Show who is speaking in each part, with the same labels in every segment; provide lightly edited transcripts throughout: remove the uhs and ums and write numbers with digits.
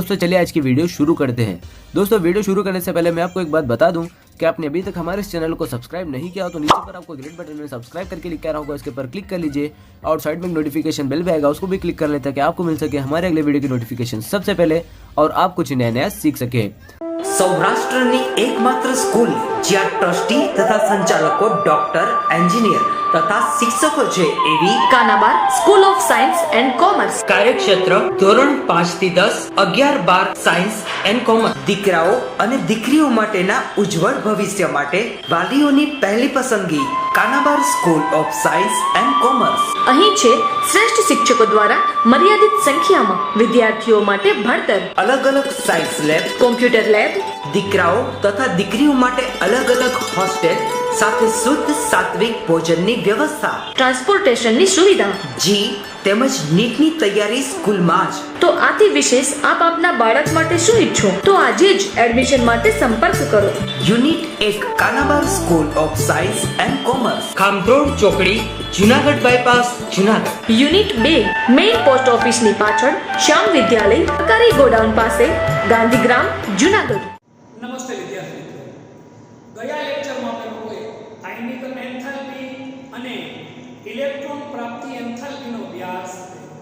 Speaker 1: दोस्तों चलिए आज की वीडियो शुरू करते हैं। दोस्तों वीडियो शुरू करने से पहले मैं आपको एक बात बता दूं कि आपने अभी तक हमारे इस चैनल को सब्सक्राइब नहीं किया हो तो नीचे पर आपको ग्रीन बटन में सब्सक्राइब करके लिखा रहा होगा, इसके ऊपर क्लिक कर लीजिए और साइड में नोटिफिकेशन बेल भी आएगा, उसको भी क्लिक कर लें ताकि आपको मिल सके हमारे अगले वीडियो की नोटिफिकेशन सबसे पहले और आप कुछ नया नया सीख सके।
Speaker 2: સૌરાષ્ટ્રની એકમાત્ર સ્કૂલ જ્યાં ટ્રસ્ટી તથા સંચાલકો ડોક્ટર, એન્જિનિયર તથા શિક્ષકો છે એવી
Speaker 3: Kanabar school of science and commerce
Speaker 2: કાર્યક્ષેત્ર ધોરણ 5 થી 10, 11, 12 સાયન્સ એન્ડ કોમર્સ। દીકરાઓ અને દીકરીઓ માટેના ઉજ્જવળ ભવિષ્ય માટે વાલીઓની પહેલી પસંદગી Kanabar school of science and commerce.
Speaker 3: અહીં છે શ્રેષ્ઠ શિક્ષકો દ્વારા મર્યાદિત સંખ્યામાં વિદ્યાર્થીઓ માટે ભણતર,
Speaker 2: અલગ અલગ સાયન્સ લેબ,
Speaker 3: કોમ્પ્યુટર લેબ,
Speaker 2: દીકરાઓ તથા દીકરીઓ માટે અલગ અલગ હોસ્ટેલ સાથે શુદ્ધ સાત્વિક ભોજનની વ્યવસ્થા,
Speaker 3: ટ્રાન્સપોર્ટેશનની સુવિધા,
Speaker 2: જી તેમજ નીટની તૈયારી સ્કૂલમાં જ।
Speaker 3: તો આથી વિશેષ આપ આપના બાળક માટે શું ઈચ્છો તો આજે જ એડમિશન માટે સંપર્ક કરો।
Speaker 2: Unit 1 Kanabar school of science and commerce, Khamrod ચોકડી, Junagadh bypass, Junagadh.
Speaker 3: Unit 2 main post ઓફિસની પાછળ શ્યામ વિદ્યાલય, સરકારી ગોડાઉન પાસે, ગાંધીગ્રામ, જુનાગઢ।
Speaker 4: નમસ્તે વિદ્યાર્થી મિત્રો, ગયા લેક્ચરમાં આપણે લોકોએ આયનિકલ એન્થાલ્પી અને ઇલેક્ટ્રોન પ્રાપ્તિ એન્થાલ્પીનો અભ્યાસ કર્યો।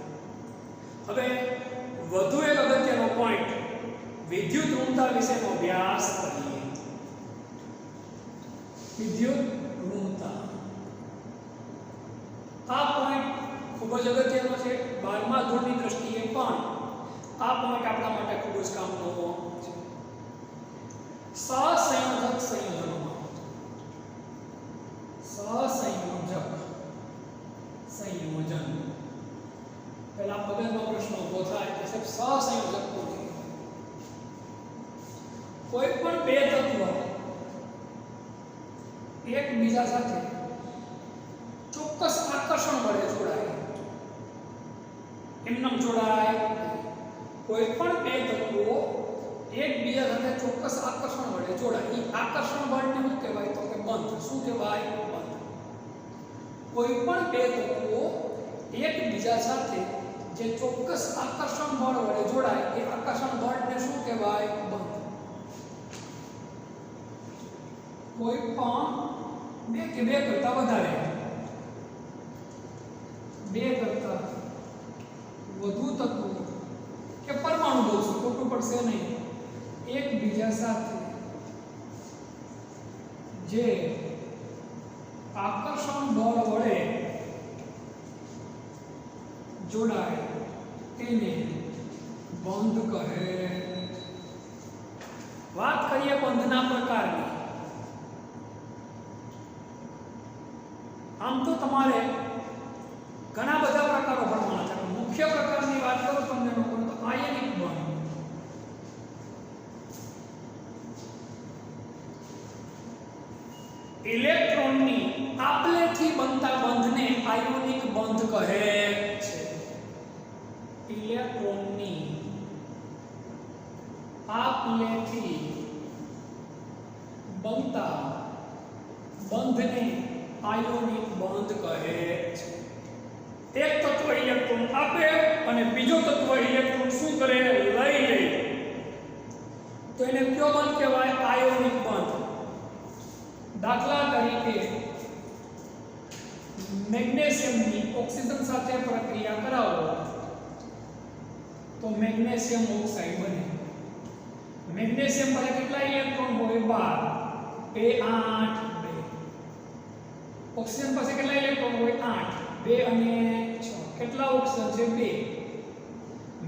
Speaker 4: હવે વધુ એક અગત્યનો પોઈન્ટ વિદ્યુત ઋણતા વિશેનો અભ્યાસ કરીએ। વિદ્યુત ઋણતા આ પોઈન્ટ ખૂબ જ અગત્યનો છે। 12મા ધોરણની દ્રષ્ટિએ પણ આ પોઈન્ટ આપણા માટે ખૂબ જ કામનો છે। સહસંયોજક સંયોજનોમાં સહસંયોજક સંયોજન પહેલા મગજનો પ્રશ્ન ઉભો થાય કે સાહેબ સહસંયોજક કોને કહેવાય? કોઈ પણ બે તત્વ એકબીજા સાથે ચોક્કસ આકર્ષણ વડે જોડાય, એમનેમ જોડાય। કોઈ પણ બે તત્વો એકબીજા સાથે ચોક્કસ આકર્ષણ વડે જોડાય, એ આકર્ષણ બળને શું કહેવાય તો કે બંધ। શું કહેવાય? બંધ। કોઈ પણ બે તત્વો એકબીજા સાથે જે ચોક્કસ આકર્ષણ બળ વડે જોડાય એ આકર્ષણ બળને શું કહેવાય? બંધ। કોઈ પણ બે કે બે કરતા વધારે, બે કરતા વધુ તત્વો કે પરમાણુ બોલશું, ખોટું પડશે નહીં, એકબીજા સાથે જે આકર્ષણ બળ વડે જોડાય તેને બંધ કહે। વાત કરીએ બંધના પ્રકારની। આમ તો તમારે ઘણા બધા પ્રકારો ભણવાના છે, મુખ્ય પ્રકારની વાત કરું તમને લોકોને તો આયનિક બંધ, ઇલેક્ટ્રોનની આપલેથી બનતા બંધને આયોનિક બંધ કહે છે। ઇલેક્ટ્રોનની આપલેથી બનતા બંધને આયોનિક બંધ કહે છે। એક તત્વ ઇલેક્ટ્રોન આપે અને બીજો તત્વ ઇલેક્ટ્રોન શું કરે? લઈ લે, તો એને કયો બંધ કહેવાય? આયોનિક બંધ। દાખલા તરીકે મેગ્નેશિયમની ઓક્સિજન સાથે પ્રક્રિયા કરાવો તો મેગ્નેશિયમ ઓક્સાઇડ બને। મેગ્નેશિયમ પાસે કેટલા ઇલેક્ટ્રોન હોય? 12, 2, 8, 2। ઓક્સિજન પાસે કેટલા ઇલેક્ટ્રોન હોય? 8, 2 અને 6। કેટલા ઓક્સિજન છે? 2।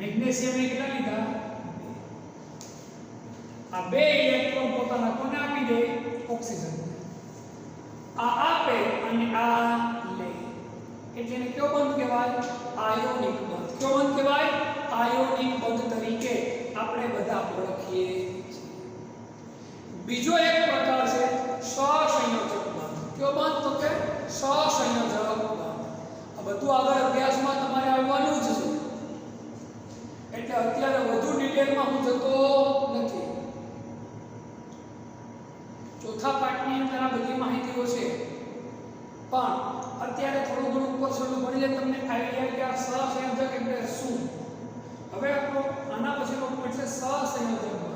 Speaker 4: મેગ્નેશિયમે કેટલા લીધા? 2। આ 2 ઇલેક્ટ્રોન પોતાના કોને આપી દે? ઓક્સિજન। આ આપે અને આ લે, એટલે એને કયો બંધ કહેવાય? આયોનિક બંધ। કયો બંધ કહેવાય? આયોનિક બંધ તરીકે આપણે બધા ઓળખીએ છીએ। બીજો એક પ્રકાર છે સહસંયોજક બંધ। કયો બંધ? તો કે સહસંયોજક બંધ। આ બધું આગળ અભ્યાસમાં તમારે આવવાનું જ છે, એટલે અત્યારે વધુ ડિટેલમાં હું જતો નથી। ચોથા પાઠની અંદર આ બધી માહિતીઓ છે, પણ અત્યારે થોડું ઘણું ઉપર છેલ્લું ભણી લે, તમને આઈડિયા કે આ સહસંયોજક એટલે શું। હવે આપણો આના પછીનો પોઈન્ટ છે સહસંયોજક બંધ.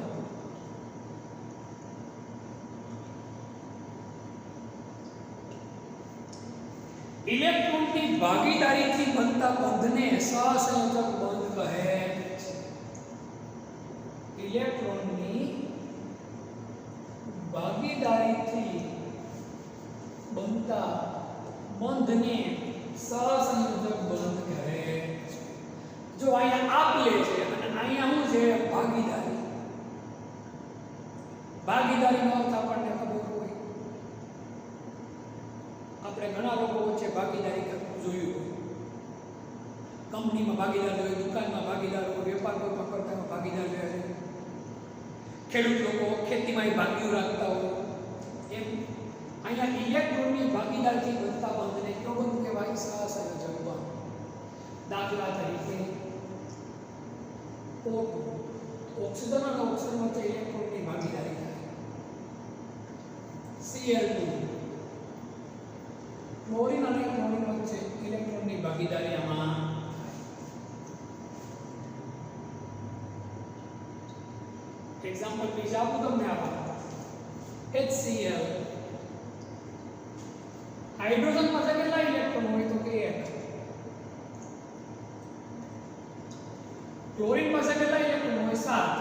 Speaker 4: ઇલેક્ટ્રોનની ભાગીદારીથી બનતા બંધને સહસંયોજક બંધ કહે છે. ઇલેક્ટ્રોનની ભાગીદારીથી બનતા બંધને સહસંયોજક બંધ કહે છે. જો અહીંયા આપ લે છે અને અહીંયા શું છે ભાગીદારી. ભાગીદારીનો અર્થ આપણને ખબર હોય. આપણે ઘણા લોકો વચ્ચે ભાગીદારી જોયું હોય. કંપનીમાં ભાગીદાર હોય, દુકાનમાં ભાગીદાર હોય, વેપાર કોઈ પણ કરતા હોય ભાગીદાર રહે છે. ખેડૂત લોકો ખેતીમાં ભાગીઓ રાખતા હોય. એમ અહીંયા ઇલેક્ટ્રોનની ભાગીદારીથી બનતા બંધને કયો બંધ કહેવાય? સહસંયોજક બંધ. દાખલા તરીકે O2 ઓક્સિજન અને ઓક્સિજન વચ્ચે ઇલેક્ટ્રોનની ભાગીદારી થાય. Cl2 ક્લોરીન અને ક્લોરીન વચ્ચે ઇલેક્ટ્રોનની ભાગીદારી આમાં થાય. એક્ઝામ્પલ બીજા આપું તમને આવા HCl હાઇડ્રોજન પાસે કેટલા ઇલેક્ટ્રોન હોય તો કે 1. ક્લોરીન પાસે કેટલા ઇલેક્ટ્રોન હોય? 7.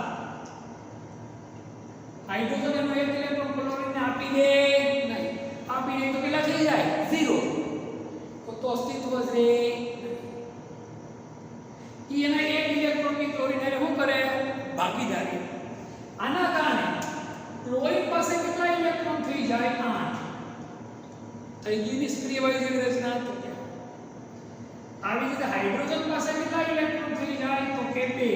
Speaker 4: હાઇડ્રોજન એનો 1 ઇલેક્ટ્રોન ક્લોરીનને આપી દે નહીં, આપી દે તો કેટલા થઈ જાય? 0. તો અસ્તિત્વ જ રે. એના 1 ઇલેક્ટ્રોનની ક્લોરીન એને શું કરે? ભાગીદારી. આના કારણે ક્લોરીન પાસે કેટલા ઇલેક્ટ્રોન થઈ જાય? 8. થઈ ગઈ નિષ્ક્રિય વાયુની રચના. તો કે આવી રીતે હાઇડ્રોજન પાસે કેટલા ઇલેક્ટ્રોન થઈ જાય? તો કે 2.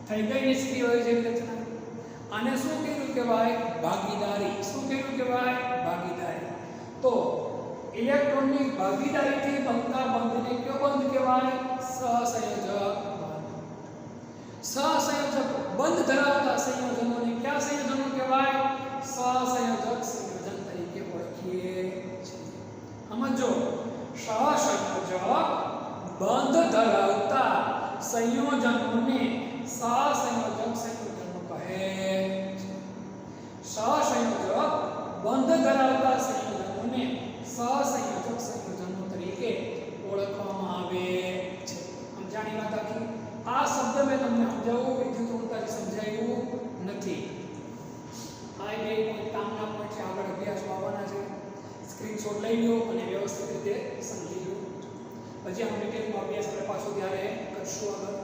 Speaker 4: થઈ ગઈ નિષ્ક્રિય વાયુની રચના. આને શું કહેવું કહેવાય? ભાગીદારી. શું કહેવું કહેવાય? ભાગીદારી. તો ઇલેક્ટ્રોનની ભાગીદારીથી બનતા બંધને કયો બંધ કહેવાય? સહસંયોજક બંધ. સહસંયોજક બંધ ધરાવતા સંયોજનોને કયા સંયોજનો કહેવાય? સહસંયોજક સંયોજન તરીકે ઓળખીએ છીએ. સમજો, સહસંયોજક બંધ ધરાવતા સંયોજનોને સહસંયોજક સંયોજનો કહે છે. સહસંયોજક બંધ ધરાવતા સંયોજનોને સહસંયોજક સંયોજનો તરીકે ઓળખવામાં આવે છે. સમજાણી વાત આખી? આ શબ્દ મેં તમને સમજાવું વિદ્યુત સમજાયું નથી. આ બે પોઈન્ટ કામના પોઈન્ટ છે. આગળ અભ્યાસમાં આવવાના છે. સ્ક્રીનશોટ લઈ લો અને વ્યવસ્થિત રીતે સમજી લો. પછી આનો ડિટેલમાં અભ્યાસ આપણે પાછો ત્યારે કરશું આગળ.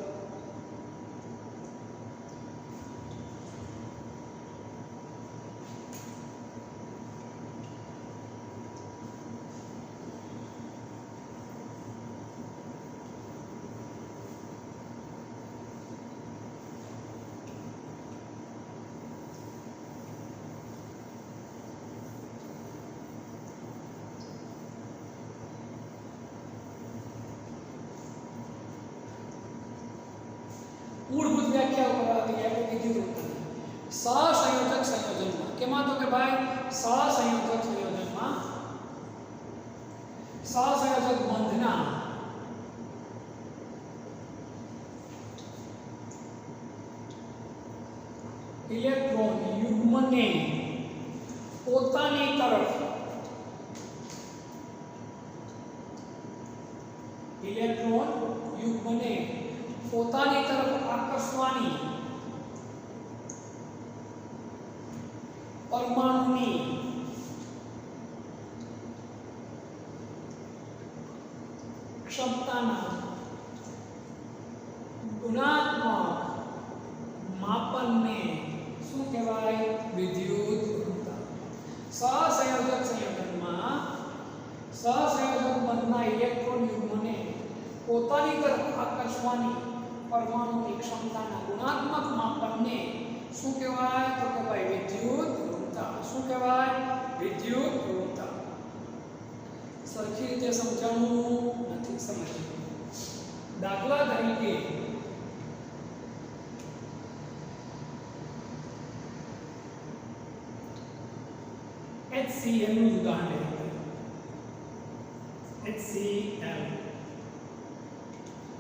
Speaker 4: મૂળભૂત વ્યાખ્યાઓ કરાવી આપણે કીધું સહસંયોજક સંયોજનમાં કેમાં તો કે ભાઈ સહસંયોજક સંયોજનમાં સહસંયોજક બંધના ઇલેક્ટ્રોન યુગ્મને પોતાની તરફ ઇલેક્ટ્રોન યુગ્મને પોતાની તરફ આકર્ષવાની પરમાણુની ક્ષમતાના ગુણાત્મક માપનને શું કહેવાય? વિદ્યુત ઋણતા. સહસંયોજક સંયોજનમાં સહસંયોજક બંધના ઇલેક્ટ્રોન યુગ્મને પોતાની તરફ આકર્ષવાની પરમાણુની ક્ષમતાના ગુણાત્મક માપનને શું કહેવાય? તો કે ભાઈ વિદ્યુત ઋણતા. શું કહેવાય? વિદ્યુત ઋણતા. સરખી રીતે સમજાવવું નથી. સમજવું. દાખલા તરીકે HCl નું ઉદાહરણ લઈએ. HCl HCl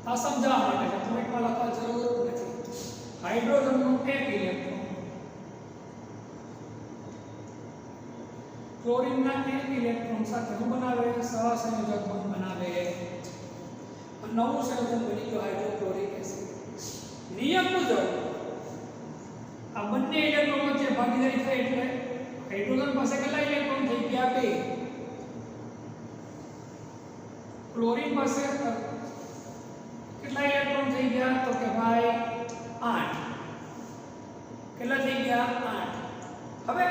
Speaker 4: આ સમજાવવા માટે છે, પોઈન્ટમાં લખવા જરૂર નથી. હાઇડ્રોજનનું એક ઇલેક્ટ્રોન ક્લોરીનના એક ઇલેક્ટ્રોન સાથે શું બનાવે? સહસંયોજક બંધ બનાવે. નવું સંયોજન બની ગયું હાઇડ્રોક્લોરિક એસિડ. નિયમ મુજબ આ બંને ઇલેક્ટ્રોન વચ્ચે ભાગીદારી થાય એટલે હાઇડ્રોજન પાસે કેટલા ઇલેક્ટ્રોન થઈ ગયા? 2. ક્લોરીન પાસે કેટલા ઇલેક્ટ્રોન થઈ ગયા? તો કે ભાઈ 8. કેટલા થઈ ગયા? 8. હવે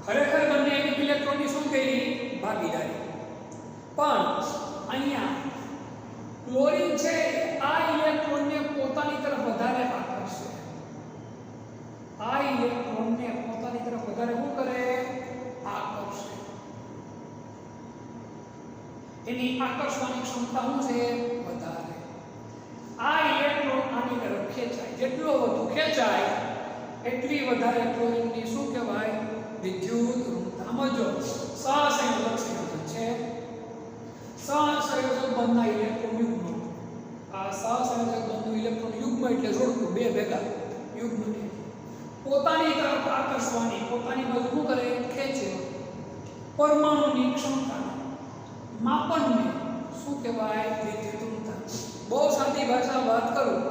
Speaker 4: ખરેખર બંને એક ઇલેક્ટ્રોનની શું કરી? ભાગીદારી. પણ અહીંયા ક્લોરીન છે આ ઇલેક્ટ્રોનને પોતાની તરફ વધારે આકર્ષે. આ ઇલેક્ટ્રોનને પોતાની તરફ વધારે શું કરે? આકર્ષે. એની આકર્ષવાની ક્ષમતા શું છે? વધારે. આ ઇલેક્ટ્રોન આની તરફ ખેંચાય. જેટલો વધુ ખેંચાય એટલી વધારે ક્લોરીનની શું કહેવાય? વિદ્યુત ઋણતા. સમજો સહસંયોજક સંયોજન છે. સહસંયોજક બંધના ઇલેક્ટ્રોન યુગ્મ. આ સહસંયોજક બંધનું ઇલેક્ટ્રોન યુગ્મ એટલે જોડકું, બે ભેગા યુગ્મને પોતાની તરફ આકર્ષવાની, પોતાની બાજુ શું કરે? ખેંચે. પરમાણુની ક્ષમતા માપનને શું કહેવાય? વિદ્યુત ઋણતા. બહુ સાદી ભાષા વાત કરું,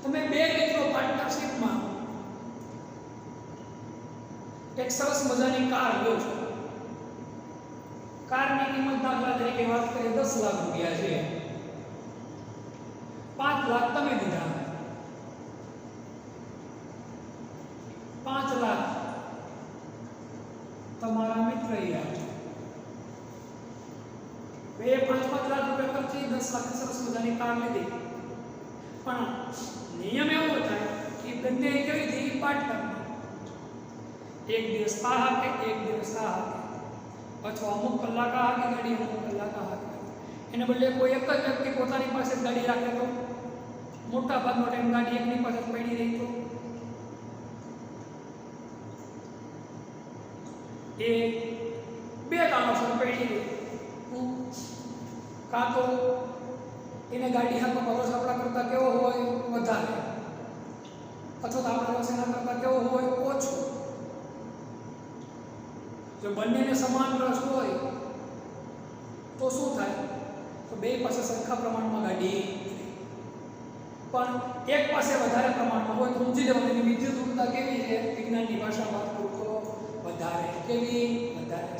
Speaker 4: તમે બે મિત્રો પાર્ટનરશિપમાં એક સરસ મજાની કાર લો છો. કારની કિંમત દાખલા તરીકે વાત કરીએ 10 લાખ રૂપિયા છે. 5 લાખ તમે દીધા, 5 લાખ તમારા મિત્રએ આપ્યા. બે 5 લાખ રૂપિયા ખર્ચી 10 લાખ સરસ મજાની કાર લીધી. પણ નિયમ એવો થાય કે બંને કેવી થઈ? પાર્ટનર. એક દિવસ આ હાકે, એક દિવસ આ હાકે, અથવા અમુક કલાક આ હાકે ગાડી, અમુક કલાક આ હાકે. એને બદલે કોઈ એક જ વ્યક્તિ પોતાની પાસે ગાડી રાખે તો મોટા ભાગનો ટાઈમ ગાડી એકની પાસે પડી રહી તો એ બે કારણોસર પડી રહી. કાં તો એને ગાડી હાથમાં ભરોસો આપણા કરતાં કેવો હોય? વધારે. અથવા તો આપણા પાસે એના કરતાં કેવો હોય? ઓછો. જો બંનેને સમાન રસ હોય તો શું થાય? તો બે પાસે સરખા પ્રમાણમાં ગાડી. પણ એક પાસે વધારે પ્રમાણમાં હોય તો સમજી લેવાનું એની વિદ્યુત ઋણતા કેવી છે? વિજ્ઞાનની ભાષામાં વાત કરું તો વધારે. કેવી? વધારે.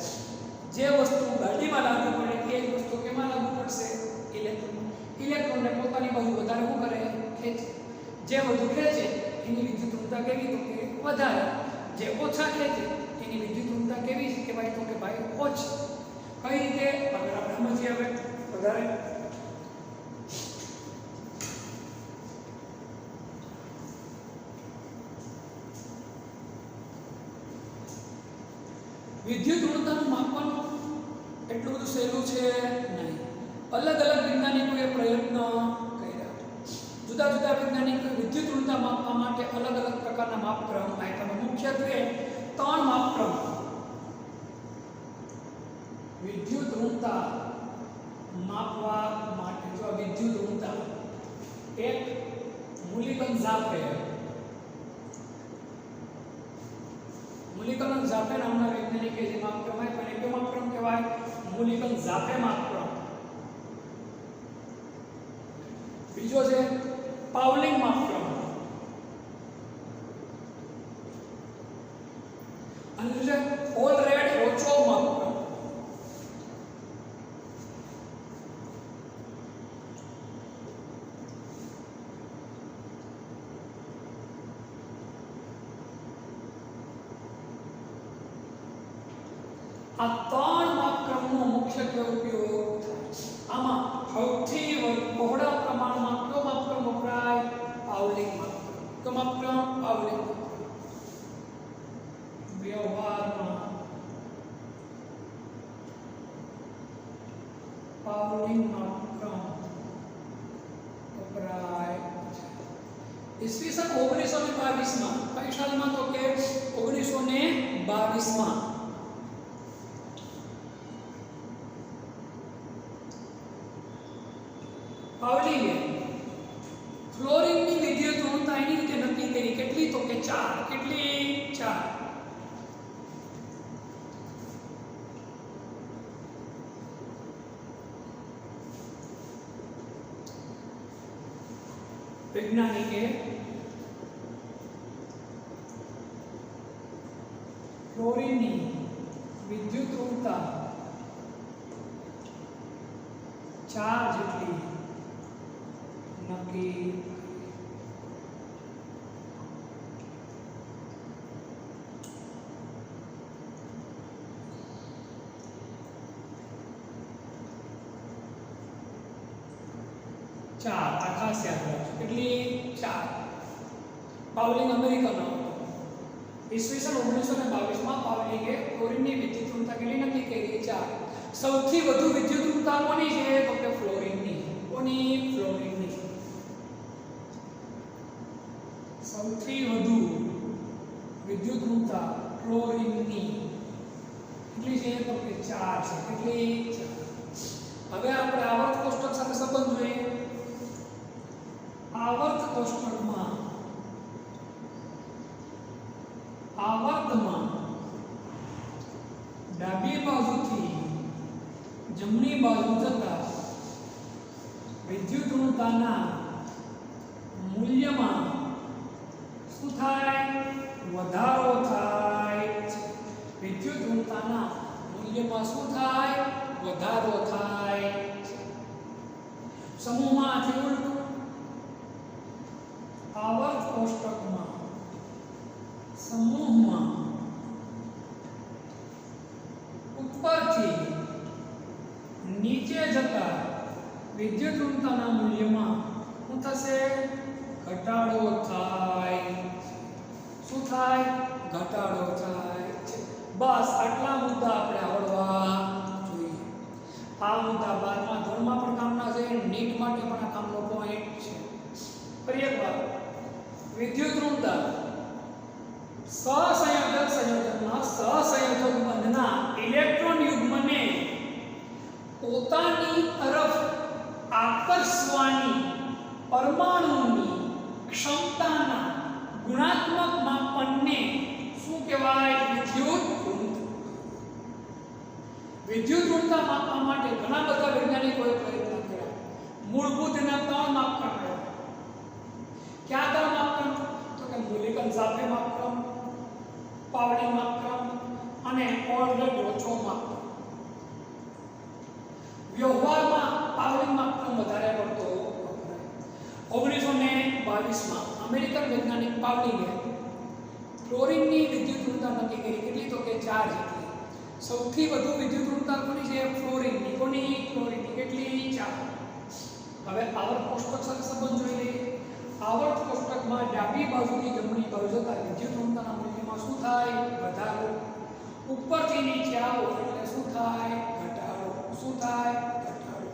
Speaker 4: જે વસ્તુ ગાડીમાં લાગુ પડે એ જ વસ્તુ કેમાં લાગુ પડશે? ઇલેક્ટ્રોન. ઇલેક્ટ્રોનને પોતાની બાજુ વધારે શું કરે? ખેંચે. જે વધુ ખેંચે એની વિદ્યુત ઋણતા કેવી? તો કે વધારે. જે ઓછા ખેંચે એની વિદ્યુત ઋણતા કેવી કહેવાય? તો કે ભાઈ ઓછી. કઈ રીતે? આગળ આપણે સમજીએ. હવે વધારે વિદ્યુત ઋણતાનું માપન એટલું બધું સહેલું છે નહીં. અલગ અલગ વૈજ્ઞાનિકોએ પ્રયત્ન કર્યા. જુદા જુદા વૈજ્ઞાનિકોએ વિદ્યુત ઋણતા માપવા માટે અલગ અલગ પ્રકારના માપક્રમ આપ્યા. મુખ્યત્વે 3 માપક્રમ વિદ્યુત ઋણતા માપવા માટે. જો વિદ્યુત ઋણતા એક મૂલ્યાંકન ઝાપે, મૂલ્યાંકન ઝાપે નામના વૈજ્ઞાનિકે જે માપક્રમ આપ્યો એને કયો માપક્રમ કહેવાય? મૂલ્યાંકન ઝાપે માપક્રમ. બીજો છે પાઉલિંગ માપક્રમ. અને બીજો છે ઓલરેડ ઓછો માપક્રમ. આ 3 માપક્રમનો મુખ્યત્વે ઉપયોગ થાય. આમાં સૌથી બહોળા પ્રમાણમાં કયો માપક્રમ વપરાય? પાઉલિંગ માપક્રમ. કયો માપક્રમ? પાઉલિંગ માપક્રમ. વ્યવહારમાં પાઉલિંગ માપક્રમ વપરાય છે. ઈસવીસન 1922 માં. કઈ સાલમાં? તો કે 1922 માં વૈજ્ઞાનિકે ફ્લોરિનની વિદ્યુત ઋણતા 4 જેટલી નક્કી. ચાર આ ખાસ યાદ રાખજો. કેટલી? 4. પાવલિંગ અમેરિકનો હતો. ઈસવીસન 1922 માં પાવલિંગે ફ્લોરિનની વિદ્યુત ઋણતા કેટલી નક્કી કરી? 4. સૌથી વધુ વિદ્યુત ઋણતા કોની છે? તો કે ફ્લોરિનની. કોની? ફ્લોરિનની. સૌથી વધુ વિદ્યુત ઋણતા ફ્લોરિનની કેટલી છે? તો કે 4 છે. કેટલી? 4. હવે આપણે આવર્ત કોષ્ટક સાથે સંબંધ જોઈએ. આવર્ત કોષ્ટકમાં આવર્તમાં ડાબી બાજુથી જમણી બાજુ જતા વિદ્યુત ઋણતાના મૂલ્યમાં શું થાય? વધારો થાય છે. વિદ્યુત ઋણતાના મૂલ્યમાં શું થાય? વધારો થાય છે. સમૂહમાંથી ઉલટું આવર્ત કોષ્ટકમાં સમૂહમાં ઉપરથી નીચે જતા વિદ્યુત ઋણતાના મૂલ્યમાં શું થશે? ઘટાડો થાય. શું થાય? ઘટાડો થાય છે. બસ આટલા મુદ્દા આપણે આવડવા જોઈએ. આ મુદ્દા 12મા ધોરણમાં પણ કામના છે, નીટ માટે પણ આ કામનો પોઈન્ટ છે. ફરી એકવાર વિદ્યુત ઋણતા સહસંયોજક સંયોજકના સહસંયોજક બંધના ઇલેક્ટ્રોન યુગ્મને પોતાની તરફ આકર્ષવાની પરમાણુની ક્ષમતાના ગુણાત્મક માપનને શું કહેવાય? વિદ્યુત ઋણતા. વિદ્યુત ઋણતા માપવા માટે ઘણા બધા વૈજ્ઞાનિકોએ પ્રયત્ન કર્યા. મૂળભૂત એના 3 માપક્રમ આવ્યા. क्या 3 માપક્રમ? તો કે મૂલ્યાંકન માપક્રમ, પાવલિંગ માપક્રમ અને ઓર્ડર ઓછો માપક્રમ. વ્યવહારમાં પાવલિંગ માપક્રમ વધારે પડતો વપરાય. 1922 માં અમેરિકન વૈજ્ઞાનિક પાવલિંગે ફ્લોરિનની વિદ્યુત ઋણતા નક્કી કરી. કેટલી? તો કે 4 જેટલી. સૌથી વધુ વિદ્યુત ઋણતા કોની છે? ફ્લોરિનની. કોની? ફ્લોરિનની. કેટલી? 4. હવે આવર્ત કોષ્ટક સાથે સંબંધ જોઈ લઈએ. આવર્ત કોષ્ટકમાં ડાબી બાજુથી જમણી બાજુ જતા વિદ્યુત ઋણતાના મૂલ્યમાં શું થાય? વધારો. ઉપરથી નીચે આવો એટલે શું થાય? ઘટાડો. શું થાય? ઘટાડો.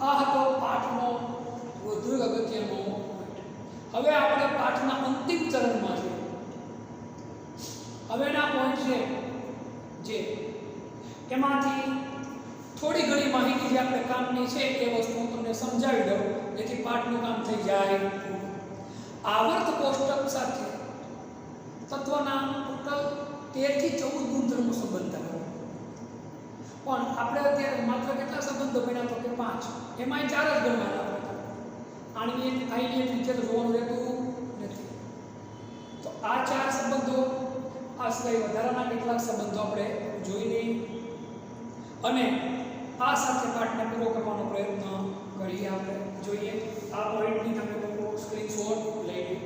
Speaker 4: આ હતો પાઠનો વધુ અગત્યનો પોઈન્ટ. હવે આપણે પાઠના અંતિમ ચરણમાં છીએ. હવેના પોઈન્ટ છે જે એમાંથી થોડી ઘણી માહિતી જે આપણે કામની છે એ વસ્તુ હું તમને સમજાવી દઉં જેથી પાઠનું કામ થઈ જાય. આવર્ત કોષ્ટક સાથે તત્વના ટોટલ 13 થી 14 ગુણધર્મો સંબંધ ધરાવે. પણ આપણે અત્યારે માત્ર કેટલા સંબંધો બન્યા? તો કે 5. એમાંય 4 જ ગણવાના હતા. આની રીતે તો જોવાનું રહેતું નથી. તો આ 4 સંબંધો આ સિવાય વધારાના કેટલાક સંબંધો આપણે જોઈ લઈએ અને આ સાથે પાઠને પૂરો કરવાનો પ્રયત્ન કરીએ. આપણે જોઈએ આ પોઈન્ટની તમે લોકો સ્ક્રીનશોટ લઈ લો.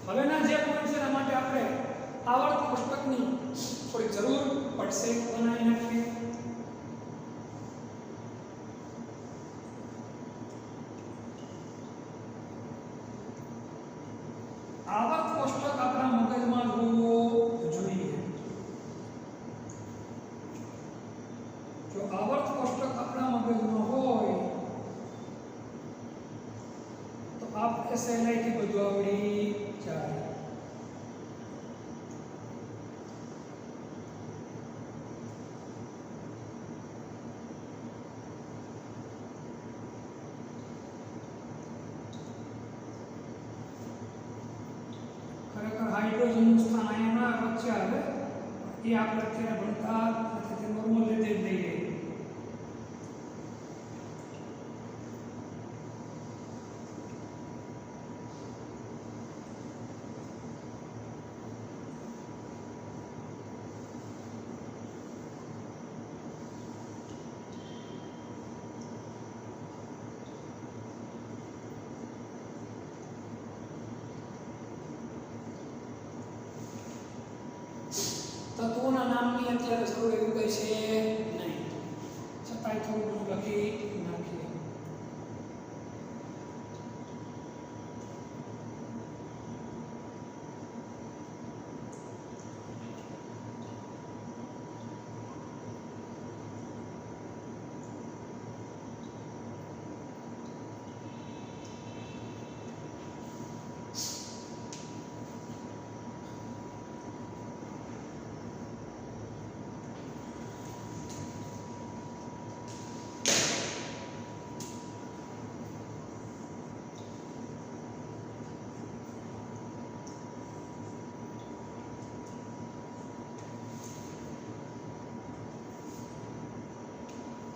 Speaker 4: હવેના જે પોઈન્ટ છે એના માટે આપણે આવર્ત કોષ્ટકની થોડી જરૂર પડશે. બનાવી નાખીએ. આવર્ત કોષ્ટક આપણા મગજમાં હોવું જોઈએ. જો આવર્ત કોષ્ટક આપણા મગજમાં હોય તો આપણે સહેલાઈથી બધું આવડી જાય. હાઇડ્રોજનનું સ્થાન અહીંયા વચ્ચે આવે એ આપણે અત્યારે ભણતા નથી, તે નોર્મલ રીતે જ લઈ લઈએ. તત્વોના નામની અત્યારે જરૂર એવું કંઈ છે નહીં, છતાંય થોડું ઘણું લખી નાખીએ.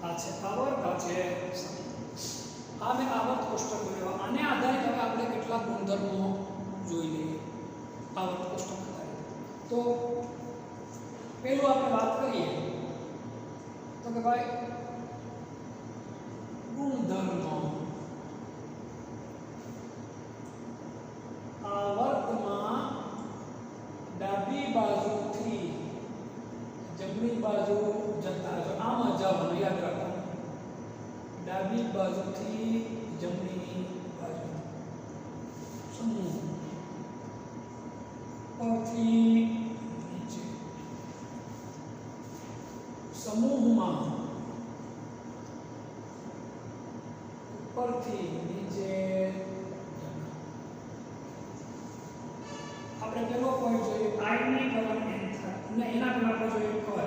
Speaker 4: આ છે આવર્ત, આ છે આ મેં આવર્ત કોષ્ટક બનાવ્યા. આને આધારિત હવે આપણે કેટલાક ગુણધર્મો જોઈ લઈએ આવર્ત કોષ્ટક આધારિત. તો પેલું આપણે વાત કરીએ તો કે ભાઈ ગુણધર્મો. આવર્તમાં ડાબી બાજુથી જમણી બાજુ જતા રહેજો. આમાં જવાનું યાદ રાખવાનું. ડાબી બાજુથી જમણી બાજુ સમૂહ પરથી નીચે. સમૂહમાં ઉપરથી નીચે. આપણે પેલો પોઈન્ટ જોઈએ આયનીકરણ એન્થાલ્પી, અને એના પહેલા આપણે જોઈએ કદ.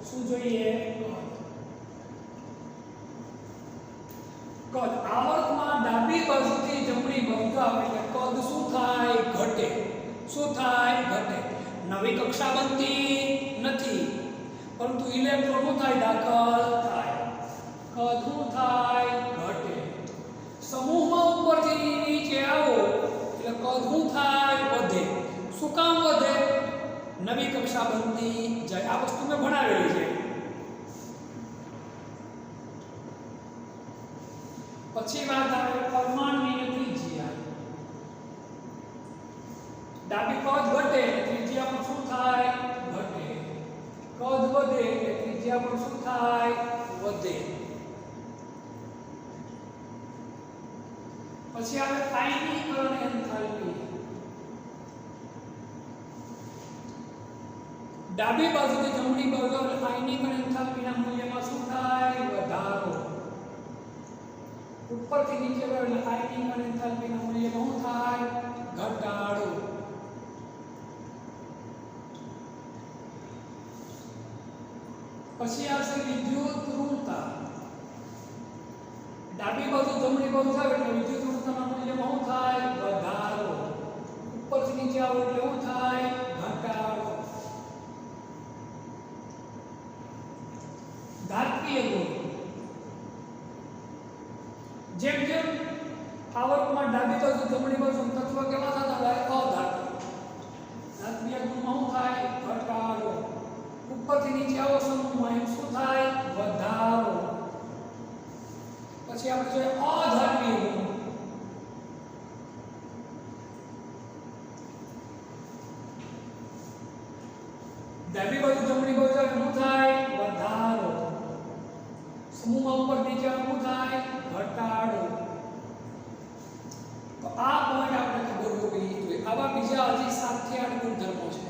Speaker 4: શું જોઈએ? કદ. આવર્તમાં ડાબી બાજુથી જમણી બાજુ આવે એટલે કદ શું થાય? ઘટે. શું થાય? ઘટે. નવી કક્ષા બનતી નથી, પરંતુ ઇલેક્ટ્રોન શું થાય? દાખલ થાય. કદ શું થાય? ઘટે. સમૂહમાં ઉપરથી નીચે આવો એટલે કદ શું થાય? વધે. શું કામ વધે? નવી કક્ષા બનતી જાય. આ વસ્તુ મેં ભણાવેલી છે. પછી વાત આવે પરમાણુની ત્રિજ્યા. ડાબી કદ ઘટે એટલે ત્રિજ્યા પણ શું થાય? ઘટે. કદ વધે એટલે ત્રિજ્યા પણ શું થાય? વધે. પછી આવે આયનીકરણ એન્થાલ્પી. ડાબી બાજુથી જમણી બાજુ એટલે આયનીકરણ એન્થાલ્પીના મૂલ્યમાં શું થાય? વધારો. ઉપરથી નીચે આવે એટલે આયનીકરણ એન્થાલ્પીના મૂલ્યમાં શું થાય? ઘટાડો. પછી આવશે વિદ્યુત ઋણતા. ડાબી બાજુ જમણી બાજુ આવે એટલે વિદ્યુત ઋણતાના મૂલ્યમાં શું થાય? વધારો. ઉપરથી નીચે આવે એટલે શું થાય? ઘટાડો. ધાત્વીય ગુણ. જેમ જેમ આવર્તમાં ડાબી બાજુ જમણી બાજુ તત્વ કેવા થતા જાય? અધાતુ. ધાત્વીય ગુણમાં શું થાય? ઘટાડો. ઉપરથી નીચે આવો સમૂહમાં એમ શું થાય? વધારો. પછી આપણે જોઈએ અધાત્વીય ગુણ. ડાબી બાજુ જમણી બાજુ શું થાય? વધારો. સમૂહમાં ઉપર નીચે શું થાય? ઘટાડો. તો આ પોઈન્ટ આપણે ખબર હોવી જોઈએ. આવા બીજા હજી 7 થી 8 ગુણધર્મો છે,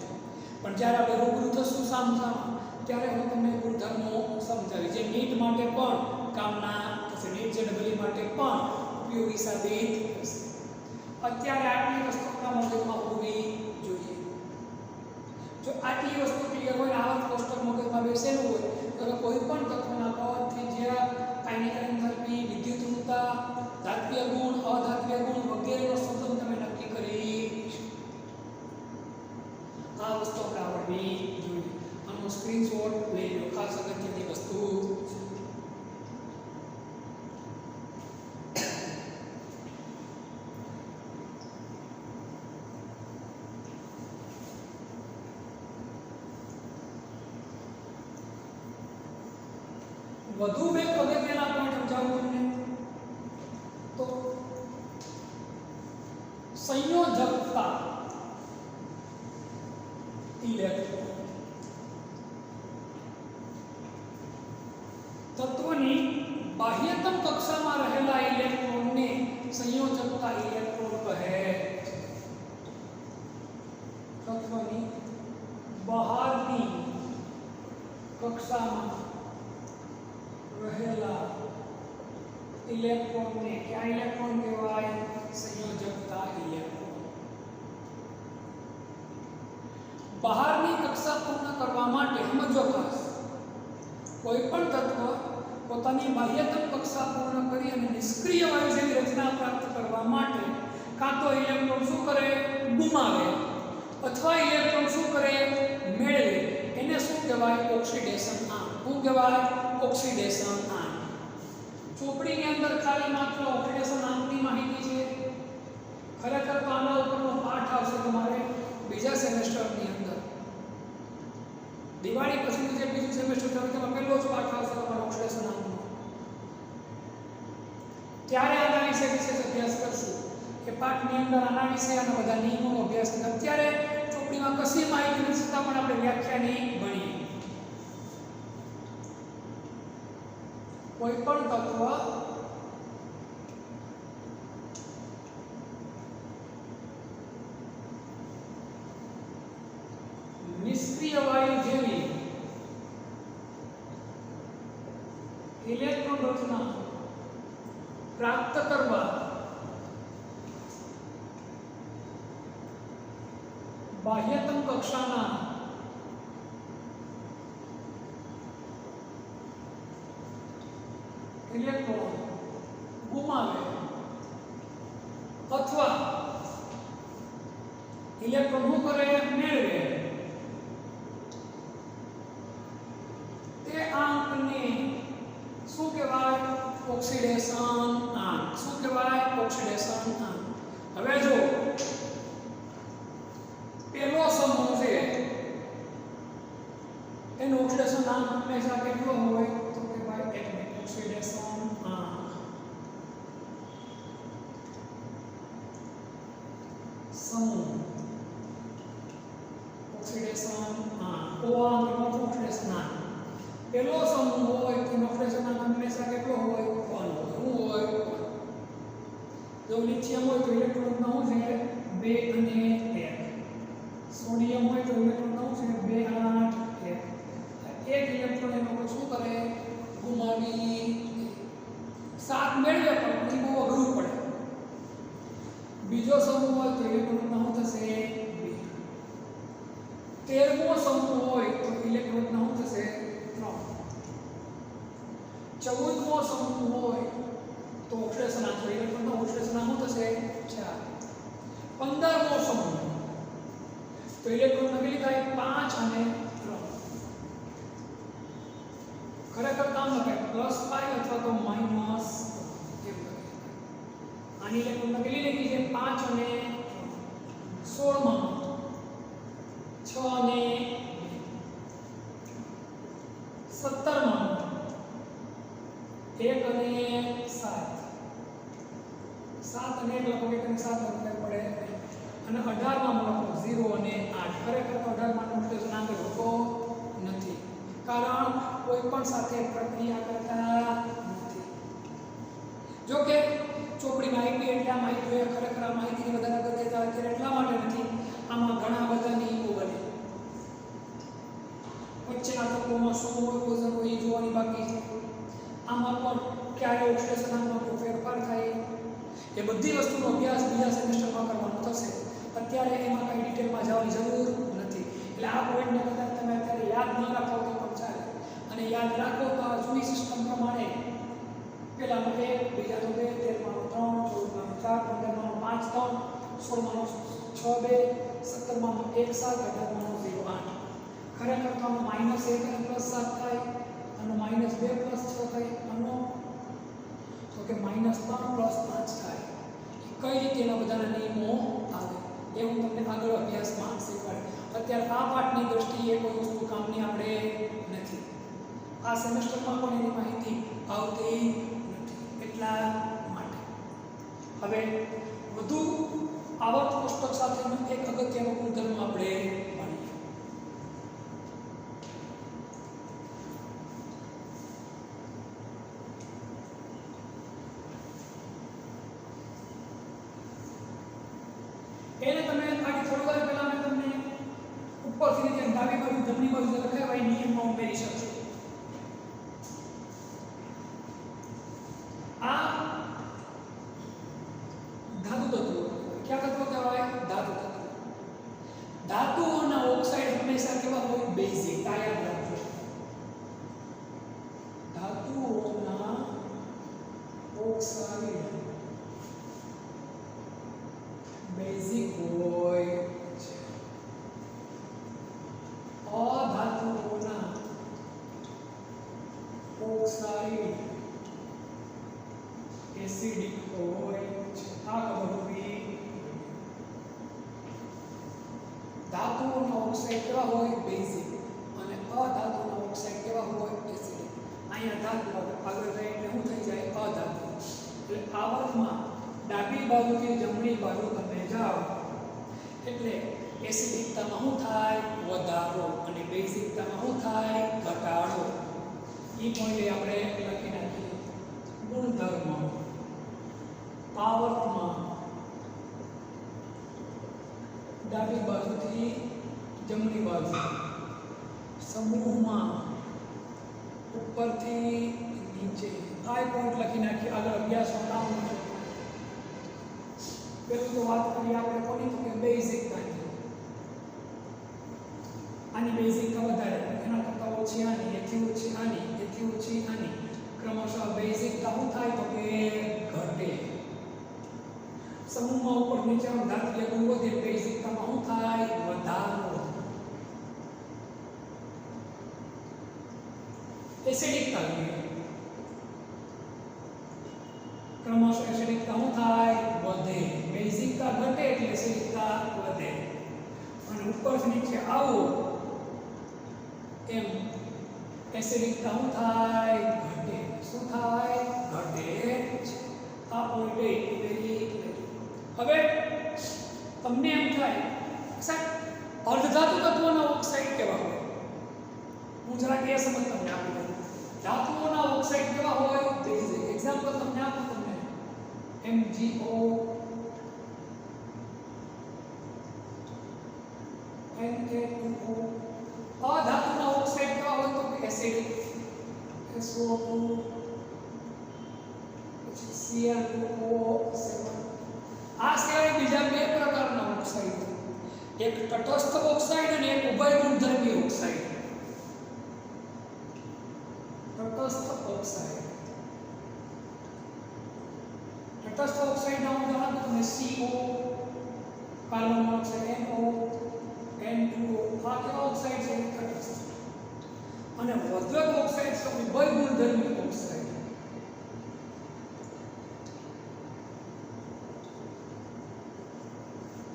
Speaker 4: પણ જ્યારે આપણે રૂબરૂ થશું સામસામા ત્યારે હું તમને ગુણધર્મો સમજાવીશ, જે નીટ માટે પણ કામના થશે, નીટ જેડબલઈ માટે પણ ઉપયોગી સાબિત થશે. અત્યારે આટલી વસ્તુ આપણા મગજમાં હોવી જોઈએ. જો આટલી વસ્તુ ક્લિયર હોય, આવર્ત કોષ્ટક મગજમાં બેસેલું હોય, તો કોઈ પણ તત્વના કદ, ત્રિજ્યા, આયનીકરણ એન્થાલ્પી, વિદ્યુત ઋણતા, ધાત્વીય ગુણ, અધાત્વીય ગુણ વગેરેનો સંબંધ તમે નક્કી કરી શકો. વધુ બે અગત્યના પોઈન્ટ સમજાવું તમને તો સંયોજકતા ઇલેક્ટ્રોન તત્વની બાહ્યતમ કક્ષામાં રહેલા ઇલેક્ટ્રોનને સંયોજકતા ઇલેક્ટ્રોન કહે છે. તત્વની બહારની કક્ષામાં રહેલા ઇલેક્ટ્રોનને કયા ઇલેક્ટ્રોન કહેવાય? સંયોજકતા ઇલેક્ટ્રોન. બહારની કક્ષા પૂર્ણ કરવા માટે સમજો ખાસ, કોઈ પણ તત્વ પોતાની બાહ્યતમ કક્ષા પૂર્ણ કરી અને નિષ્ક્રિય વાયુ જેવી રચના પ્રાપ્ત કરવા માટે કાં તો ઇલેક્ટ્રોન શું કરે? ગુમાવે, અથવા ઇલેક્ટ્રોન શું કરે? મેળવે. એને શું કહેવાય? Oxidation ion. શું કહેવાય? Oxidation ion. ચોપડીની અંદર ખાલી માત્ર ઓક્સિડેશન આયનની માહિતી છે. ખરેખર તો આના ઉપરનો પાઠ આવશે તમારે બીજા સેમેસ્ટરની અંદર. દિવાળી પછી જે બીજું સેમેસ્ટર ચાલુ તેમાં પહેલો જ પાઠ આવશે તમારો ઓક્સિડેશન આયનનો. ત્યારે આના વિશે વિશેષ અભ્યાસ કરશું. એ પાઠની અંદર આના વિશે અને બધા નિયમોનો અભ્યાસ કરશું. અત્યારે ચોપડીમાં કશી માહિતી નથી છતાં પણ આપણે વ્યાખ્યાની ભણીએ. કોઈ પણ તત્વ નિષ્ક્રિય વાયુ જેવી ઇલેક્ટ્રોન રચના પ્રાપ્ત કરવા બાહ્યતમ કક્ષાના ઇલેક્ટ્રોન ગુમાવે અથવા ઇલેક્ટ્રોન શું કરે? મેળવે. તે આંકને શું કહેવાય? ઓક્સિડેશન આંક. શું કહેવાય? ઓક્સિડેશન આંક. હવે જો પેલો સમૂહ છે એનો ઓક્સિડેશન આંક હંમેશા કેટલો હોય? તો કે ભાઈ ઓક્સિડેશન આંક સમૂહ ઓક્સિડેશન આંક ઓ આંક ઓક્સિડેશન આંક પેલો સમૂહ હોય તો ઓક્સિડેશન આંક હંમેશા કેટલો હોય? 1 હોય. શું હોય? જો લિથિયમ હોય તો ઇલેક્ટ્રોન નો શું છે? 2 અને 1. સોડિયમ હોય તો ઇલેક્ટ્રોન નો શું છે? 2 8 1. એક ઇલેક્ટ્રોન એનો શું કરે? ગુમાવી 7 મેળવે પણ પછી બહુ અઘરું પડે. બીજો સમૂહ હોય તો ઇલેક્ટ્રોન નો શું થશે? 2. 13મો સમૂહ હોય તો ઇલેક્ટ્રોન નો શું થશે? 3. 14મો સમૂહ હોય તો ઓક્સિડેશન આંક ઇલેક્ટ્રોન નો ઓક્સિડેશન આંક શું થશે? 4. 15મો સમૂહ તો ઇલેક્ટ્રોન કેટલી થાય? 5 અને 3. ખરેખર કામ લખાય +5 અથવા તો -. આની ઇલેક્ટ્રોન કેટલી લખી છે? 5 અને 16માં 6 અને 17માં 1 અને 7. 7 અને 1 લખો કે 7 લખવું પડે. અને 18માં લખો 0 અને 8. ખરેખર તો 18માં ઓક્સિડેશન આંક હોતો નથી, કારણ કોઈ પણ સાથે પ્રક્રિયા કરતા નથી. જો કે ચોપડીમાં આઈપી એટલે આ માહિતી હોય. ખરેખર આ માહિતીની વધારે અગત્યતા અત્યારે એટલા માટે નથી, આમાં ઘણા બધા નિયમો બને. વચ્ચેના તત્વોમાં શું હોય, પોઝન હોય એ જોવાની બાકી છે. આમાં પણ ક્યારે ઓક્સિડેશન આંકમાં ફેરફાર થાય એ બધી વસ્તુનો અભ્યાસ બીજા સેમેસ્ટરમાં કરવાનો થશે. અત્યારે એમાં કંઈ ડિટેલમાં જવાની જરૂર નથી. એટલે આ પોઈન્ટને કદાચ તમે અત્યારે યાદ ન રાખો તો પણ ચાલે. અને યાદ રાખો તો આ જૂની સિસ્ટમ પ્રમાણે પહેલાનો 1, બીજાનો 2, 13માનો 3, 14માનો 4, 15માનો 5, 3, 16માનો 6, 2, 17માનો 1, 7, 18માનો 0, 8. ખરેખર તો આનો -1 અને +7 થાય, આનો -2 + 6 થાય, આનો તો કે -3 + 5 થાય. કઈ રીતે એના બધાના નિયમો આવે એ હું તમને આગળ અભ્યાસમાં શીખવાડું. અત્યારે આ પાઠની દ્રષ્ટિએ કોઈ વસ્તુ કામની આપણે નથી. આ સેમેસ્ટરમાં પણ એની માહિતી આવતી નથી એટલા માટે. હવે વધુ આવર્ત કોષ્ટક સાથેનો એક અગત્યનો ગુણધર્મ આપણે ભણીએ. એને તમે આની થોડી વાર પહેલા મેં તમને ઉપરથી નીચે ડાબી બાજુ જમણી બાજુ લખાય હોય નિયમમાં ઉમેરી શકશો. આ ધાતુ તત્વો ક્યાં તત્વો કહેવાય? ધાતુ તત્વો. ધાતુઓના ઓક્સાઇડ હંમેશા કેવા હોય? બેઝિક. યાદ રાખજો. ધાતુઓના ઓક્સાઇડ બેઝિક હોય છે. અધાતુઓના ઓક્સાઇડ એસિડિક હોય છે. આ ખબર હોવી. ધાતુઓના ઓક્સાઇડ કેવા હોય? બેઝિક. અને અધાતુના ઓક્સાઇડ કેવા હોય? એસિડિક. અહીંયા ધાતુ આગળ જાય એટલે શું થઈ જાય? અધાતુ. એટલે આવર્તમાં ડાબી બાજુથી જમણી બાજુ તમે જાઓ એટલે એસિડિકતામાં શું થાય? વધારો. અને બેઝિકતામાં શું થાય? ઘટાડો. એ પોઈન્ટ આપણે લખી નાખીએ. ગુણધર્મ આવર્તમાં ડાબી બાજુથી જમણી બાજુ, સમૂહમાં ઉપરથી નીચે. આ પોઈન્ટ લખી નાખીએ. આગળ અભ્યાસમાં કામ છે. પેલું તો વાત કરીએ આપણે કોની? તો કે બેઝિકતાની. આની બેઝિકતા વધારે, એના કરતાં ઓછી આની, એથી ઓછી આની, એથી ઓછી આની. ક્રમશઃ બેઝિકતા શું થાય? તો કે ઘટે. સમૂહમાં ઉપર નીચે ધાતુય ગુણ વધે, બેઝિકતામાં શું થાય? વધારો. એસિડિકતા ક્રમશઃ એસિડિકતા શું થાય? વધે. બેઝિકતા ઘટે એટલે એસિડિકતા વધે. અને ઉપરથી નીચે આવો એમ એસિડિકતા શું થાય? ઘટે. શું થાય? ઘટે. આ પોઈન્ટ વેરી. હવે તમને એમ થાય સાહેબ અર્ધધાતુ તત્વોના ઓક્સાઇડ કેવા હોય? હું જરાક એ સમજ તમને આપી દઉં. ધાતુઓના ઓક્સાઇડ કેવા હોય? બેઝિક. એક્ઝામ્પલ તમને આપું. તમને MgO, Na2O. અધાતુના ઓક્સાઇડ કેવા હોય? તો એસિડિક. SO2, પછી Cl2O7. આ સિવાય બીજા બે પ્રકારના ઓક્સાઇડ, એક તટસ્થ ઓક્સાઇડ અને એક ઉભય ગુણધર્મી ઓક્સાઇડ. તટસ્થ ઓક્સાઇડ. તટસ્થ ઓક્સાઇડના ઉદાહરણ તમને CO, carbon monoxide NO, N2O. આ કેવા ઓક્સાઇડ છે? તટસ્થ. અને વર્ધક ઓક્સાઇડ છે ઉભય ગુણધર્મી ઓક્સાઇડ.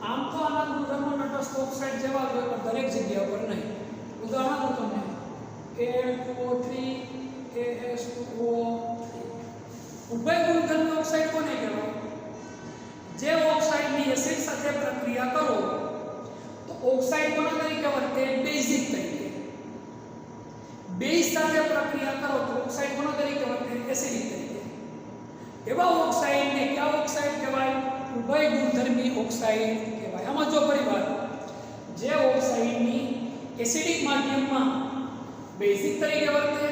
Speaker 4: આમ તો આના ગુણધર્મો તટસ્થ ઓક્સાઇડ જેવા જ હોય, પણ દરેક જગ્યા પર નહીં. ઉદાહરણ હું તમને Al2O3, As2O3. ઉભય ગુણધર્મી ઓક્સાઇડ કોને કહેવાય? જે ઓક્સાઇડની એસિડ સાથે પ્રક્રિયા કરો તો ઓક્સાઇડ કોના તરીકે વર્તે? બેઝિક તરીકે. બેઝ સાથે પ્રક્રિયા કરો તો ઓક્સાઇડ કોના તરીકે વર્તે? એસિડિક તરીકે. એવા ઓક્સાઇડને કયા ઓક્સાઇડ કહેવાય? ઉભય ગુણધર્મી ઓક્સાઇડ કહેવાય. આમાં જો પરિવાર જે ઓક્સાઇડની એસિડિક માધ્યમમાં બેઝિક તરીકે વર્તે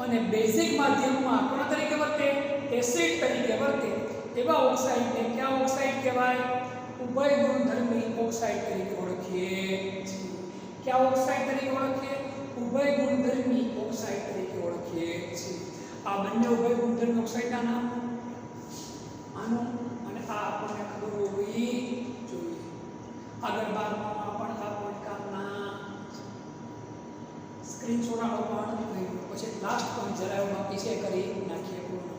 Speaker 4: અને બેઝિક માધ્યમમાં કોના તરીકે વર્તે? એસિડ તરીકે વર્તે. એવા ઓક્સાઇડને કયા ઓક્સાઇડ કહેવાય? ઉભય ગુણધર્મી ઓક્સાઇડ તરીકે ઓળખીએ છીએ. કયા ઓક્સાઇડ તરીકે ઓળખીએ? ઉભય ગુણધર્મી ઓક્સાઇડ તરીકે ઓળખીએ છીએ. આ બંને ઉભય ગુણધર્મી ઓક્સાઇડના નામ આનો અને આ આપણને ખબર હોવી જોઈએ. આગળ 12માં પણ આ પોઈન્ટ કામના સ્ક્રીનશોટ આનો પણ કર્યો. પછી લાસ્ટ પોઈન્ટ જરા બાકી છે કરી નાખીએ પૂર્ણ.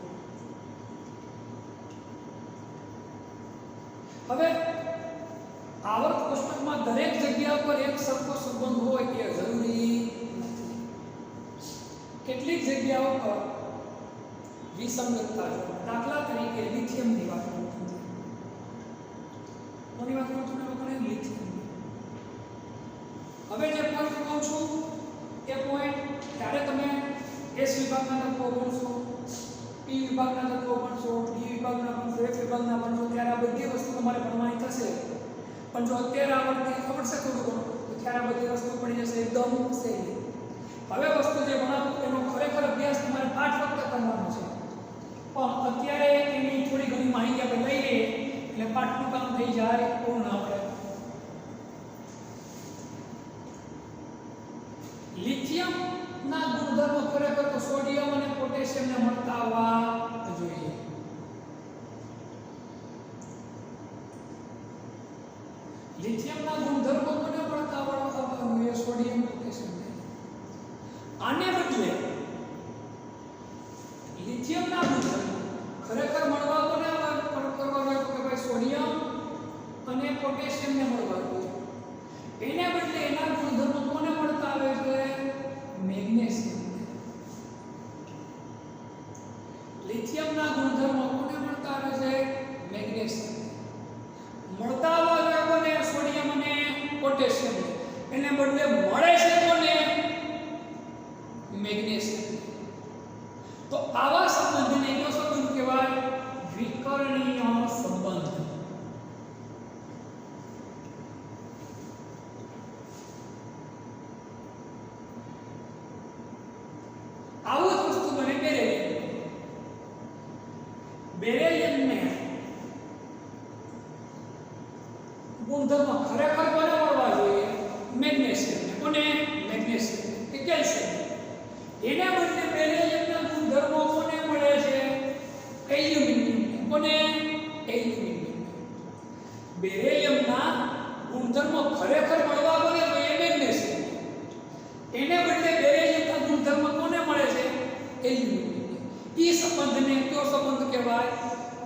Speaker 4: હવે આવર્ત કોષ્ટકમાં દરેક જગ્યા પર એક સરખો સંબંધ હોય એ જરૂરી નથી. કેટલીક જગ્યાઓ પર વિસંગતતા જોવા. દાખલા તરીકે લિથિયમની વાત કરું છું. કોની વાત કરું છું ને લોકોને? લિથિયમ. હવે જે પોઈન્ટ કહું છું એ પોઈન્ટ ત્યારે તમે એસ વિભાગના તત્વો ભણશો, પી વિભાગના તત્વો ભણશો, ડી વિભાગના ભણશો, એફ વિભાગના ભણશો, ત્યારે આ બધી વસ્તુ તમારે ભણવાની થશે. પણ જો અત્યારે આવડશે થોડું ઘણું તો ત્યારે આ બધી વસ્તુ પડી જશે એકદમ સહેલી. હવે વસ્તુ જે ભણાવું એનો ખરેખર અભ્યાસ તમારે પાઠ વખતે કરવાનો છે, પણ અત્યારે એની થોડી ઘણી માહિતી આપણે લઈ લઈએ એટલે પાઠનું કામ થઈ જાય પૂર્ણ. આપણે લિથિયમના ગુણધર્મો ખરેખર તો સોડિયમ અને પોટેશિયમને મળતા આવવા જોઈએ. લિથિયમના ગુણધર્મો કોને મળતા આવવા જોઈએ? Sodium, potassium. આને બદલે લિથિયમના ગુણધર્મો ખરેખર મળવા કોને કરવા જોઈએ? કે ભાઈ સોડિયમ અને પોટેશિયમને મળવા જોઈએ. એને બદલે એના ગુણધર્મો કોને મળતા આવે છે? મેગ્નેશિયમ. લિથિયમના ગુણધર્મો કોને મળતા આવે છે? મેગ્નેશિયમ. મળતા આવવા જોઈએ કોને? સોડિયમ અને પોટેશિયમ. એને બદલે મળે છે કોને? મેગ્નેશિયમ. તો આવા સંબંધને કયો સંબંધ કહેવાય? વિકર્ણીય સંબંધ. આવું જ વસ્તુ બને બેરિલિયમ. બેરિલિયમને ગુણધર્મ ખરેખર કોને મળવા જોઈએ? મેગ્નેશિયમ. કોને? મેગ્નેશિયમ કે કેલ્શિયમ. એના બદલે બેરિલિયમના ગુણધર્મો કોને મળે છે? એલ્યુમિનિયમ. કોને? એલ્યુમિનિયમ. બેરિલિયમના ગુણધર્મો ખરેખર મળવા કોને જોઈએ? મેગ્નેશિયમ. એને બદલે બેરિલિયમના ગુણધર્મ કોને મળે છે? એલ્યુમિનિયમ. ઈ સંબંધને કયો સંબંધ કહેવાય?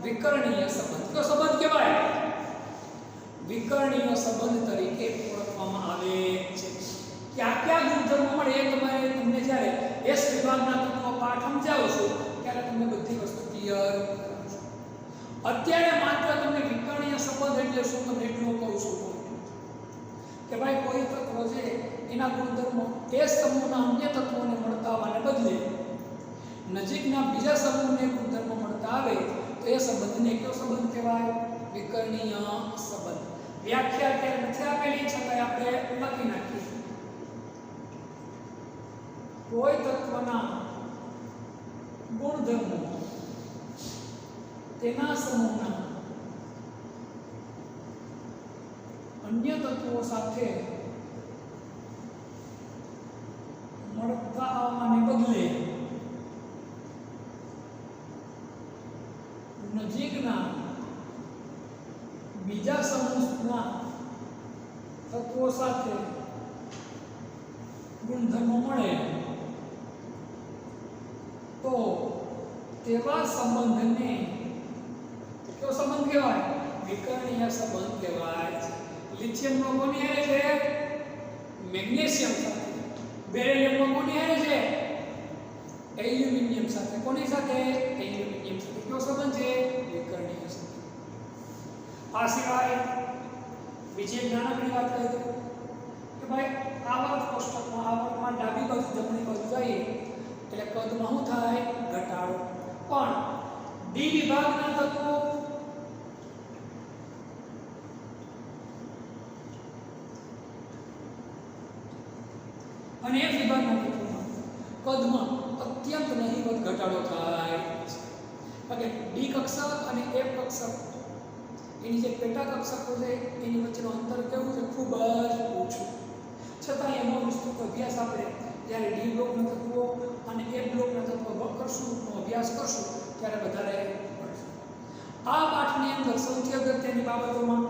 Speaker 4: વિકર્ણીય સંબંધ. કયો સંબંધ કહેવાય? વિકર્ણીય સંબંધ તરીકે ઓળખવામાં આવે છે. ક્યાં ગુણધર્મો મળે એ તમને જ્યારે એસ વિભાગના તત્વો પાઠ સમજાવશો ત્યારે તમને બધી વસ્તુ ક્લિયર કરાવશો. અત્યારે માત્ર તમને વિકર્ણીય સંબંધ એટલે શું તમને એટલું કહું છું કે ભાઈ કોઈ તત્વ છે એના ગુણધર્મો એ સમૂહના અન્ય તત્વોને મળતા આવવાને બદલે નજીકના બીજા સમૂહને ગુણધર્મો મળતા આવે તો એ સંબંધને કયો સંબંધ કહેવાય? વિકર્ણીય સંબંધ. વ્યાખ્યા અત્યારે નથી આપેલી છતાં આપણે લખી નાખીએ. કોઈ તત્વના ગુણધર્મો તેના સમૂહના અન્ય તત્વો સાથે મળતા આવવાને બદલે નજીકના બીજા સમૂહના તત્વો સાથે ગુણધર્મો મળે તો તેવા સંબંધને કયો સંબંધ કહેવાય? વિકર્ણીય સંબંધ કહેવાય. લિથિયમનો કોની હારે છે? મેગ્નેશિયમ સાથે. બેરિલિયમનો કોની હારે છે? એલ્યુમિનિયમ સાથે. કોની સાથે? એલ્યુમિનિયમ સાથે. કયો સંબંધ છે? વિકર્ણીય સંબંધ. આ સિવાય બીજી એક નાનકડી વાત કહી દઉં કે ભાઈ આવર્ત કોષ્ટકમાં આવર્તમાં ડાબી બાજુ જમણી બાજુ જઈએ એટલે કદમાં શું થાય? ઘટાડો. પણ ડી વિભાગના તત્વો અને એફ વિભાગના તત્વોમાં કદમાં અત્યંત નહિવત ઘટાડો થાય છે. ડી કક્ષક અને એફ કક્ષક એની જે પેટા કક્ષકો છે એની વચ્ચેનું અંતર કેવું છે? ખૂબ જ ઓછું. છતાં એનો વિસ્તૃત અભ્યાસ આપણે જ્યારે ડી બ્લોકના તત્વો અને એ બ્લોકના તત્વો કરશું અભ્યાસ કરશું ત્યારે વધારે પડશે. આ પાઠની અંદર સૌથી અગત્યની બાબતોમાં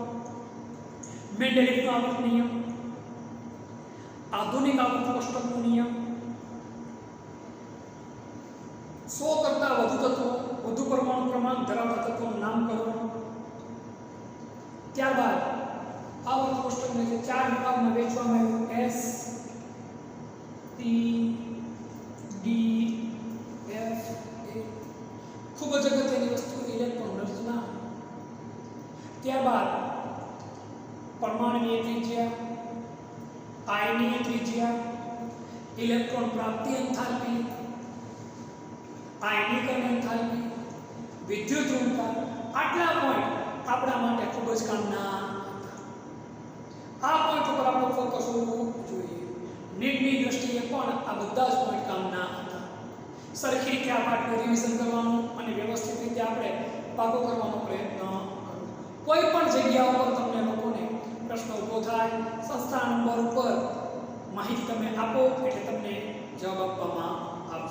Speaker 4: મેન્ડેલિફનો આવર્ત નિયમ, આધુનિક આવર્ત કોષ્ટકનો નિયમ, 100 કરતાં વધુ તત્વો, વધુ પરમાણુ ક્રમાંક ધરાવતા તત્વોનું નામકરણ, ત્યારબાદ આવર્ત કોષ્ટકને જે 4 વિભાગમાં વહેંચવામાં આવ્યું S, T, D પરમાણુની ત્રિજ્યા, આયનીય ત્રિજ્યા, ઇલેક્ટ્રોન પ્રાપ્તિ એન્થાલ્પી, આયનીકરણ એન્થાલ્પી, વિદ્યુત ઋણતા, આટલા પોઈન્ટ આપણા માટે ખૂબ જ કામના હતા. આ પોઈન્ટ ઉપર આપણો ફોકસ હોવું જોઈએ. નીટની દ્રષ્ટિએ પણ આ બધા જ પોઈન્ટ કામના હતા. સરખી રીતે આ પાઠનું રિવિઝન કરવાનું અને વ્યવસ્થિત રીતે આપણે પાકો કરવાનો પ્રયત્ન કરો. કોઈ પણ જગ્યા ઉપર તમને લોકોને પ્રશ્ન ઊભો થાય, સંસ્થા નંબર ઉપર માહિતી તમે આપો એટલે તમને જવાબ આપવામાં